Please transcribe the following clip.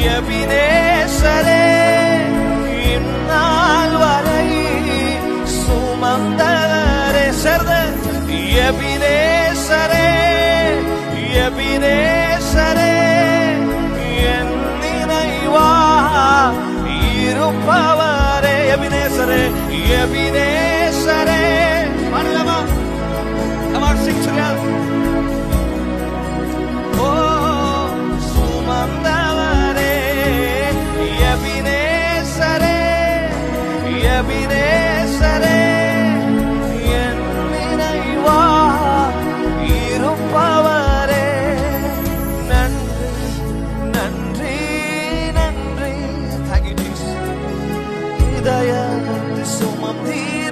எபினேசரே, இந்நாள் வரை சுமந்தவரே. சேர்ந்த எபினேசரே, எபினேசரே, என் நினைவா இருப்பவரே. எபினேசரே, எபினேசரே. பாடலாமா? Come on, sing together. Oh, சுமந்தவரே, எபினேசரே, எபினேசரே, என் நினைவா இருப்பவரே. நன்றி, நன்றி, நன்றி. Thank you, Jesus. இதயத்தில் சுமந்தீர்